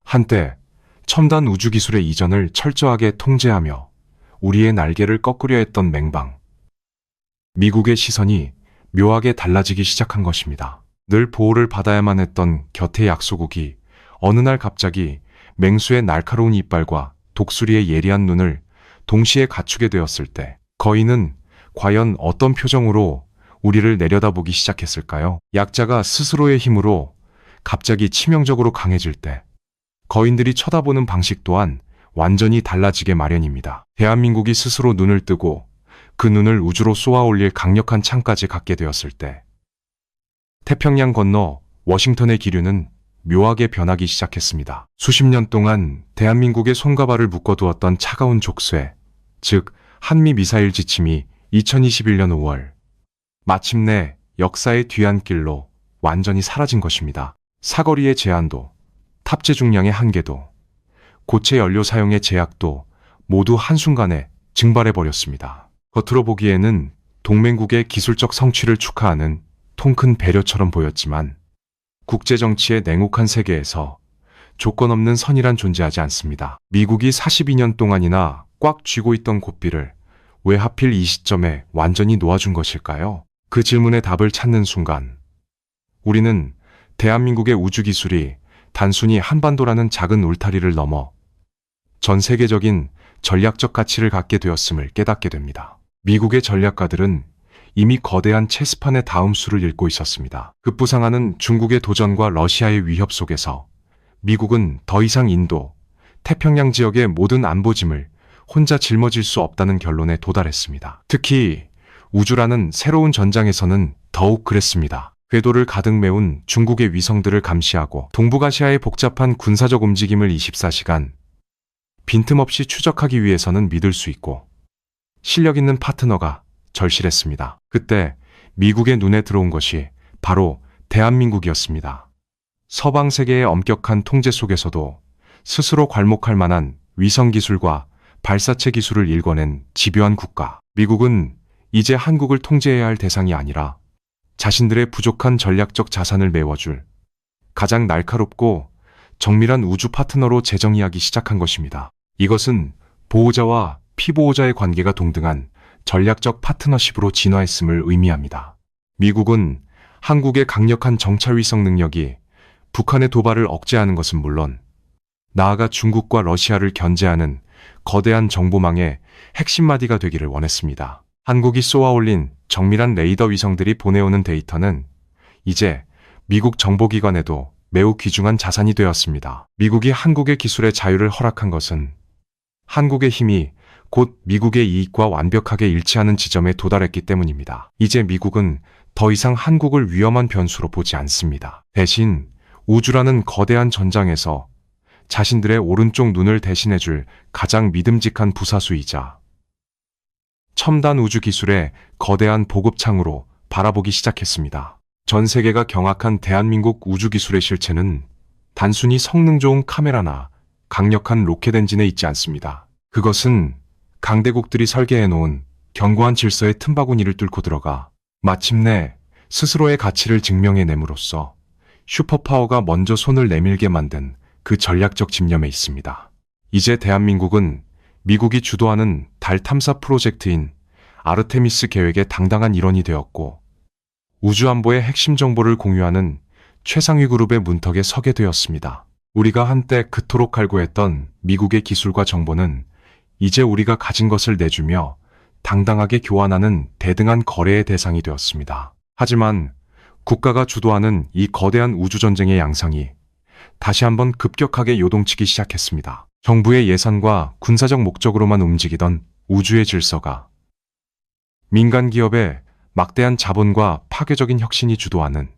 한때 첨단 우주기술의 이전을 철저하게 통제하며 우리의 날개를 꺾으려 했던 맹방, 미국의 시선이 묘하게 달라지기 시작한 것입니다. 늘 보호를 받아야만 했던 곁의 약소국이 어느 날 갑자기 맹수의 날카로운 이빨과 독수리의 예리한 눈을 동시에 갖추게 되었을 때 거인은 과연 어떤 표정으로 우리를 내려다보기 시작했을까요? 약자가 스스로의 힘으로 갑자기 치명적으로 강해질 때 거인들이 쳐다보는 방식 또한 완전히 달라지게 마련입니다. 대한민국이 스스로 눈을 뜨고 그 눈을 우주로 쏘아 올릴 강력한 창까지 갖게 되었을 때 태평양 건너 워싱턴의 기류는 묘하게 변하기 시작했습니다. 수십 년 동안 대한민국의 손과 발을 묶어두었던 차가운 족쇄, 즉 한미 미사일 지침이 2021년 5월 마침내 역사의 뒤안길로 완전히 사라진 것입니다. 사거리의 제한도, 탑재 중량의 한계도, 고체 연료 사용의 제약도 모두 한순간에 증발해버렸습니다. 겉으로 보기에는 동맹국의 기술적 성취를 축하하는 통큰 배려처럼 보였지만 국제정치의 냉혹한 세계에서 조건 없는 선이란 존재하지 않습니다. 미국이 42년 동안이나 꽉 쥐고 있던 고삐를 왜 하필 이 시점에 완전히 놓아준 것일까요? 그 질문의 답을 찾는 순간 우리는 대한민국의 우주기술이 단순히 한반도라는 작은 울타리를 넘어 전 세계적인 전략적 가치를 갖게 되었음을 깨닫게 됩니다. 미국의 전략가들은 이미 거대한 체스판의 다음 수를 읽고 있었습니다. 급부상하는 중국의 도전과 러시아의 위협 속에서 미국은 더 이상 인도, 태평양 지역의 모든 안보짐을 혼자 짊어질 수 없다는 결론에 도달했습니다. 특히 우주라는 새로운 전장에서는 더욱 그랬습니다. 궤도를 가득 메운 중국의 위성들을 감시하고 동북아시아의 복잡한 군사적 움직임을 24시간 빈틈없이 추적하기 위해서는 믿을 수 있고 실력 있는 파트너가 절실했습니다. 그때 미국의 눈에 들어온 것이 바로 대한민국이었습니다. 서방 세계의 엄격한 통제 속에서도 스스로 괄목할 만한 위성 기술과 발사체 기술을 일궈낸 집요한 국가. 미국은 이제 한국을 통제해야 할 대상이 아니라 자신들의 부족한 전략적 자산을 메워줄 가장 날카롭고 정밀한 우주 파트너로 재정의하기 시작한 것입니다. 이것은 보호자와 피보호자의 관계가 동등한 전략적 파트너십으로 진화했음을 의미합니다. 미국은 한국의 강력한 정찰위성 능력이 북한의 도발을 억제하는 것은 물론 나아가 중국과 러시아를 견제하는 거대한 정보망의 핵심 마디가 되기를 원했습니다. 한국이 쏘아올린 정밀한 레이더 위성들이 보내오는 데이터는 이제 미국 정보기관에도 매우 귀중한 자산이 되었습니다. 미국이 한국의 기술의 자유를 허락한 것은 한국의 힘이 곧 미국의 이익과 완벽하게 일치하는 지점에 도달했기 때문입니다. 이제 미국은 더 이상 한국을 위험한 변수로 보지 않습니다. 대신 우주라는 거대한 전장에서 자신들의 오른쪽 눈을 대신해줄 가장 믿음직한 부사수이자 첨단 우주 기술의 거대한 보급창으로 바라보기 시작했습니다. 전 세계가 경악한 대한민국 우주 기술의 실체는 단순히 성능 좋은 카메라나 강력한 로켓 엔진에 있지 않습니다. 그것은 강대국들이 설계해놓은 견고한 질서의 틈바구니를 뚫고 들어가 마침내 스스로의 가치를 증명해냄으로써 슈퍼파워가 먼저 손을 내밀게 만든 그 전략적 집념에 있습니다. 이제 대한민국은 미국이 주도하는 달 탐사 프로젝트인 아르테미스 계획의 당당한 일원이 되었고 우주안보의 핵심 정보를 공유하는 최상위 그룹의 문턱에 서게 되었습니다. 우리가 한때 그토록 갈구했던 미국의 기술과 정보는 이제 우리가 가진 것을 내주며 당당하게 교환하는 대등한 거래의 대상이 되었습니다. 하지만 국가가 주도하는 이 거대한 우주전쟁의 양상이 다시 한번 급격하게 요동치기 시작했습니다. 정부의 예산과 군사적 목적으로만 움직이던 우주의 질서가 민간 기업의 막대한 자본과 파괴적인 혁신이 주도하는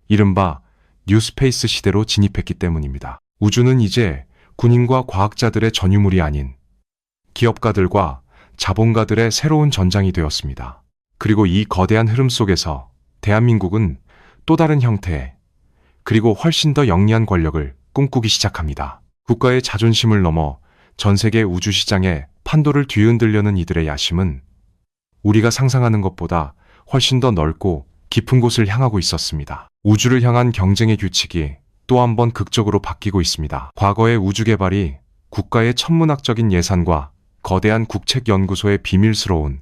이른바 뉴스페이스 시대로 진입했기 때문입니다. 우주는 이제 군인과 과학자들의 전유물이 아닌 기업가들과 자본가들의 새로운 전장이 되었습니다. 그리고 이 거대한 흐름 속에서 대한민국은 또 다른 형태의 그리고 훨씬 더 영리한 권력을 꿈꾸기 시작합니다. 국가의 자존심을 넘어 전 세계 우주시장에 판도를 뒤흔들려는 이들의 야심은 우리가 상상하는 것보다 훨씬 더 넓고 깊은 곳을 향하고 있었습니다. 우주를 향한 경쟁의 규칙이 또 한 번 극적으로 바뀌고 있습니다. 과거의 우주 개발이 국가의 천문학적인 예산과 거대한 국책연구소의 비밀스러운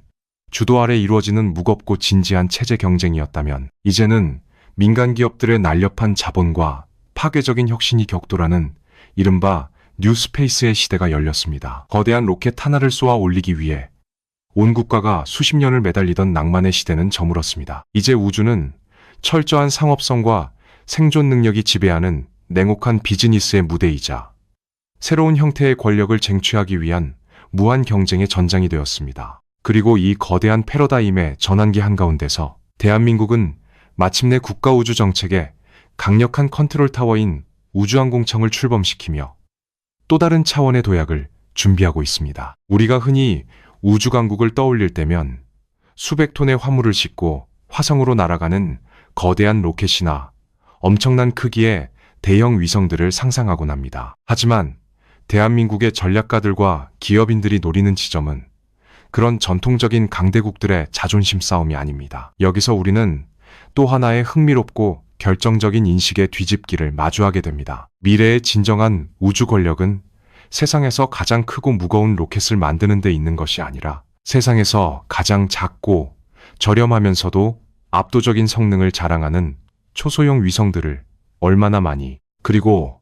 주도 아래 이루어지는 무겁고 진지한 체제 경쟁이었다면 이제는 민간 기업들의 날렵한 자본과 파괴적인 혁신이 격돌하는 이른바 뉴스페이스의 시대가 열렸습니다. 거대한 로켓 하나를 쏘아 올리기 위해 온 국가가 수십 년을 매달리던 낭만의 시대는 저물었습니다. 이제 우주는 철저한 상업성과 생존 능력이 지배하는 냉혹한 비즈니스의 무대이자 새로운 형태의 권력을 쟁취하기 위한 무한 경쟁의 전장이 되었습니다. 그리고 이 거대한 패러다임의 전환기 한가운데서 대한민국은 마침내 국가우주 정책의 강력한 컨트롤 타워인 우주항공청을 출범시키며 또 다른 차원의 도약을 준비하고 있습니다. 우리가 흔히 우주강국을 떠올릴 때면 수백 톤의 화물을 싣고 화성으로 날아가는 거대한 로켓이나 엄청난 크기의 대형 위성들을 상상하곤 합니다. 하지만 대한민국의 전략가들과 기업인들이 노리는 지점은 그런 전통적인 강대국들의 자존심 싸움이 아닙니다. 여기서 우리는 또 하나의 흥미롭고 결정적인 인식의 뒤집기를 마주하게 됩니다. 미래의 진정한 우주 권력은 세상에서 가장 크고 무거운 로켓을 만드는 데 있는 것이 아니라 세상에서 가장 작고 저렴하면서도 압도적인 성능을 자랑하는 초소형 위성들을 얼마나 많이 그리고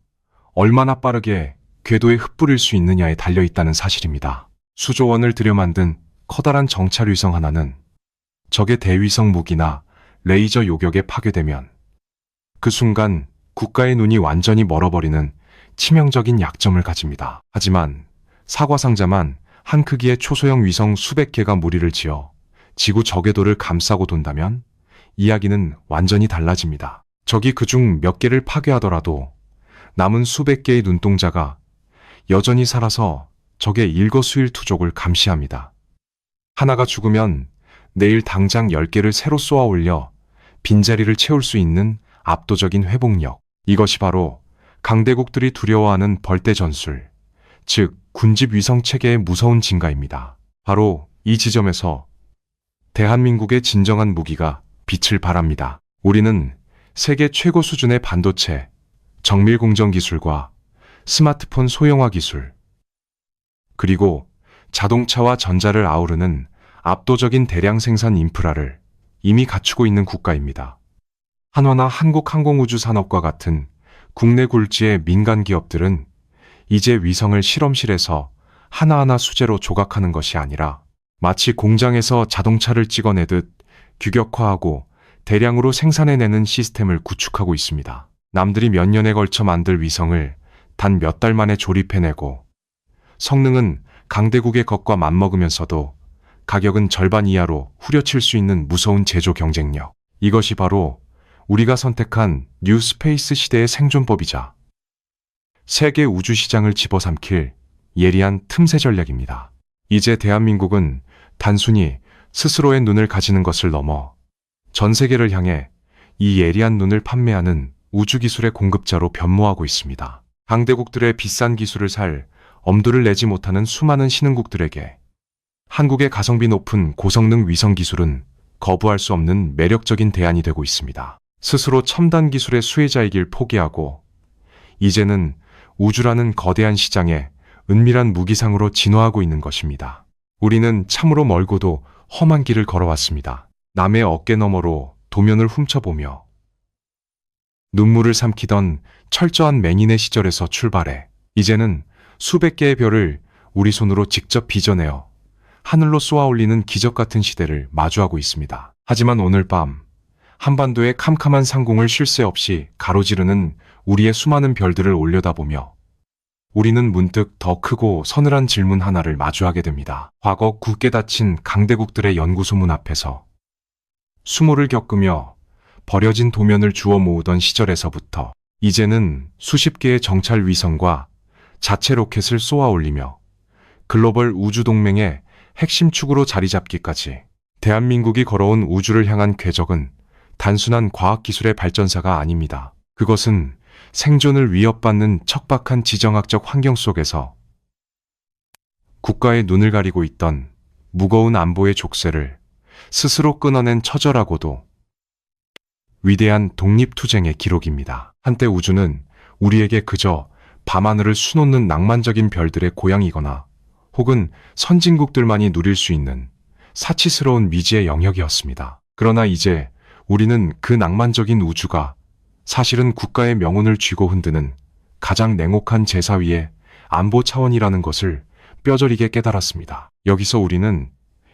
얼마나 빠르게 궤도에 흩뿌릴 수 있느냐에 달려 있다는 사실입니다. 수조 원을 들여 만든 커다란 정찰 위성 하나는 적의 대위성 무기나 레이저 요격에 파괴되면 그 순간 국가의 눈이 완전히 멀어버리는 치명적인 약점을 가집니다. 하지만 사과상자만 한 크기의 초소형 위성 수백 개가 무리를 지어 지구 저궤도를 감싸고 돈다면 이야기는 완전히 달라집니다. 적이 그중 몇 개를 파괴하더라도 남은 수백 개의 눈동자가 여전히 살아서 적의 일거수일투족을 감시합니다. 하나가 죽으면 내일 당장 10개를 새로 쏘아 올려 빈자리를 채울 수 있는 압도적인 회복력. 이것이 바로 강대국들이 두려워하는 벌떼 전술, 즉 군집 위성 체계의 무서운 증가입니다. 바로 이 지점에서 대한민국의 진정한 무기가 빛을 발합니다. 우리는 세계 최고 수준의 반도체, 정밀 공정 기술과 스마트폰 소형화 기술, 그리고 자동차와 전자를 아우르는 압도적인 대량 생산 인프라를 이미 갖추고 있는 국가입니다. 한화나 한국항공우주산업과 같은 국내 굴지의 민간 기업들은 이제 위성을 실험실에서 하나하나 수제로 조각하는 것이 아니라 마치 공장에서 자동차를 찍어내듯 규격화하고 대량으로 생산해내는 시스템을 구축하고 있습니다. 남들이 몇 년에 걸쳐 만들 위성을 단 몇 달 만에 조립해내고 성능은 강대국의 것과 맞먹으면서도 가격은 절반 이하로 후려칠 수 있는 무서운 제조 경쟁력. 이것이 바로 우리가 선택한 뉴 스페이스 시대의 생존법이자 세계 우주 시장을 집어삼킬 예리한 틈새 전략입니다. 이제 대한민국은 단순히 스스로의 눈을 가지는 것을 넘어 전 세계를 향해 이 예리한 눈을 판매하는 우주기술의 공급자로 변모하고 있습니다. 강대국들의 비싼 기술을 살 엄두를 내지 못하는 수많은 신흥국들에게 한국의 가성비 높은 고성능 위성 기술은 거부할 수 없는 매력적인 대안이 되고 있습니다. 스스로 첨단 기술의 수혜자이길 포기하고 이제는 우주라는 거대한 시장에 은밀한 무기상으로 진화하고 있는 것입니다. 우리는 참으로 멀고도 험한 길을 걸어왔습니다. 남의 어깨 너머로 도면을 훔쳐보며 눈물을 삼키던 철저한 맹인의 시절에서 출발해 이제는 수백 개의 별을 우리 손으로 직접 빚어내어 하늘로 쏘아 올리는 기적 같은 시대를 마주하고 있습니다. 하지만 오늘 밤 한반도의 캄캄한 상공을 쉴 새 없이 가로지르는 우리의 수많은 별들을 올려다보며 우리는 문득 더 크고 서늘한 질문 하나를 마주하게 됩니다. 과거 굳게 닫힌 강대국들의 연구소 문 앞에서 수모를 겪으며 버려진 도면을 주워 모으던 시절에서부터 이제는 수십 개의 정찰 위성과 자체 로켓을 쏘아 올리며 글로벌 우주동맹의 핵심 축으로 자리 잡기까지 대한민국이 걸어온 우주를 향한 궤적은 단순한 과학기술의 발전사가 아닙니다. 그것은 생존을 위협받는 척박한 지정학적 환경 속에서 국가의 눈을 가리고 있던 무거운 안보의 족쇄를 스스로 끊어낸 처절하고도 위대한 독립투쟁의 기록입니다. 한때 우주는 우리에게 그저 밤하늘을 수놓는 낭만적인 별들의 고향이거나 혹은 선진국들만이 누릴 수 있는 사치스러운 미지의 영역이었습니다. 그러나 이제 우리는 그 낭만적인 우주가 사실은 국가의 명운을 쥐고 흔드는 가장 냉혹한 제사 위의 안보 차원이라는 것을 뼈저리게 깨달았습니다. 여기서 우리는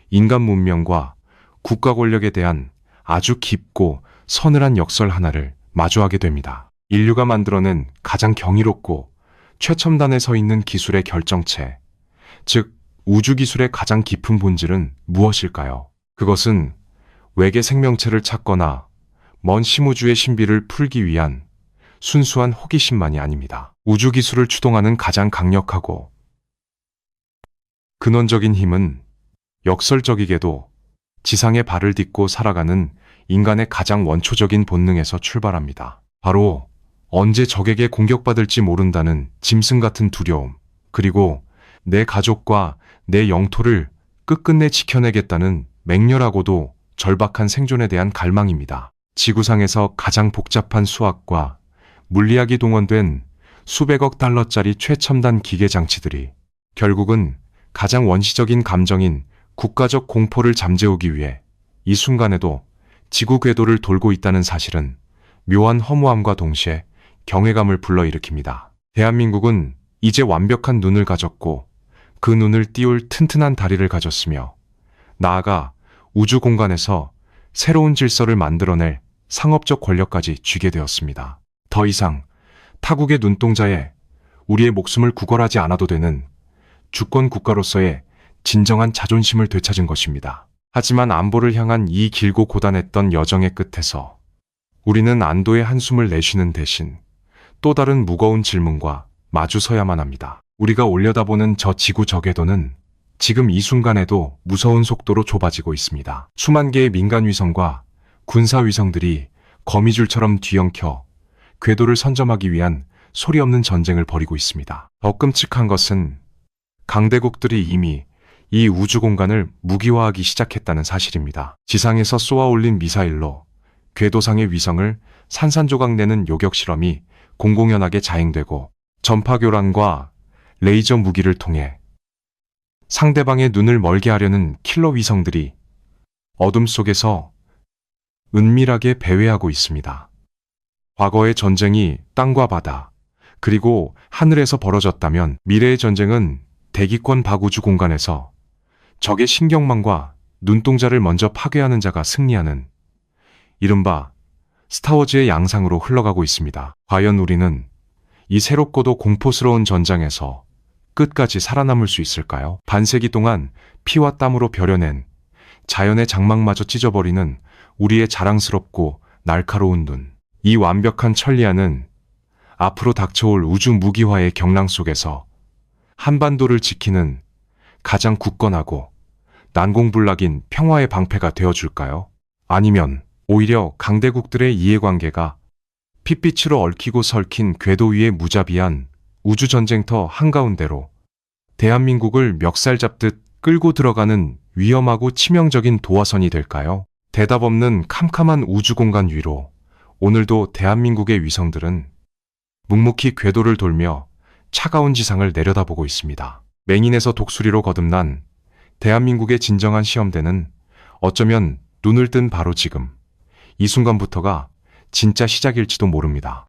인간 문명과 국가 권력에 대한 아주 깊고 서늘한 역설 하나를 마주하게 됩니다. 인류가 만들어낸 가장 경이롭고 최첨단에 서 있는 기술의 결정체, 즉 우주기술의 가장 깊은 본질은 무엇일까요? 그것은 외계 생명체를 찾거나 먼 심우주의 신비를 풀기 위한 순수한 호기심만이 아닙니다. 우주기술을 추동하는 가장 강력하고 근원적인 힘은 역설적이게도 지상에 발을 딛고 살아가는 인간의 가장 원초적인 본능에서 출발합니다. 바로 언제 적에게 공격받을지 모른다는 짐승 같은 두려움. 그리고 내 가족과 내 영토를 끝끝내 지켜내겠다는 맹렬하고도 절박한 생존에 대한 갈망입니다. 지구상에서 가장 복잡한 수학과 물리학이 동원된 수백억 달러짜리 최첨단 기계 장치들이 결국은 가장 원시적인 감정인 국가적 공포를 잠재우기 위해 이 순간에도 지구 궤도를 돌고 있다는 사실은 묘한 허무함과 동시에 경외감을 불러일으킵니다. 대한민국은 이제 완벽한 눈을 가졌고 그 눈을 띄울 튼튼한 다리를 가졌으며 나아가 우주 공간에서 새로운 질서를 만들어낼 상업적 권력까지 쥐게 되었습니다. 더 이상 타국의 눈동자에 우리의 목숨을 구걸하지 않아도 되는 주권 국가로서의 진정한 자존심을 되찾은 것입니다. 하지만 안보를 향한 이 길고 고단했던 여정의 끝에서 우리는 안도의 한숨을 내쉬는 대신 또 다른 무거운 질문과 마주 서야만 합니다. 우리가 올려다보는 저 지구 저궤도는 지금 이 순간에도 무서운 속도로 좁아지고 있습니다. 수만 개의 민간 위성과 군사 위성들이 거미줄처럼 뒤엉켜 궤도를 선점하기 위한 소리 없는 전쟁을 벌이고 있습니다. 더 끔찍한 것은 강대국들이 이미 이 우주 공간을 무기화하기 시작했다는 사실입니다. 지상에서 쏘아 올린 미사일로 궤도상의 위성을 산산조각 내는 요격 실험이 공공연하게 자행되고 전파 교란과 레이저 무기를 통해 상대방의 눈을 멀게 하려는 킬러 위성들이 어둠 속에서 은밀하게 배회하고 있습니다. 과거의 전쟁이 땅과 바다, 그리고 하늘에서 벌어졌다면 미래의 전쟁은 대기권 박우주 공간에서 적의 신경망과 눈동자를 먼저 파괴하는 자가 승리하는 이른바 스타워즈의 양상으로 흘러가고 있습니다. 과연 우리는 이 새롭고도 공포스러운 전장에서 끝까지 살아남을 수 있을까요? 반세기 동안 피와 땀으로 벼려낸 자연의 장막마저 찢어버리는 우리의 자랑스럽고 날카로운 눈. 이 완벽한 천리안은 앞으로 닥쳐올 우주 무기화의 경랑 속에서 한반도를 지키는 가장 굳건하고 난공불락인 평화의 방패가 되어줄까요? 아니면 오히려 강대국들의 이해관계가 핏빛으로 얽히고 설킨 궤도 위의 무자비한 우주전쟁터 한가운데로 대한민국을 멱살 잡듯 끌고 들어가는 위험하고 치명적인 도화선이 될까요? 대답 없는 캄캄한 우주공간 위로 오늘도 대한민국의 위성들은 묵묵히 궤도를 돌며 차가운 지상을 내려다보고 있습니다. 맹인에서 독수리로 거듭난 대한민국의 진정한 시험대는 어쩌면 눈을 뜬 바로 지금, 이 순간부터가 진짜 시작일지도 모릅니다.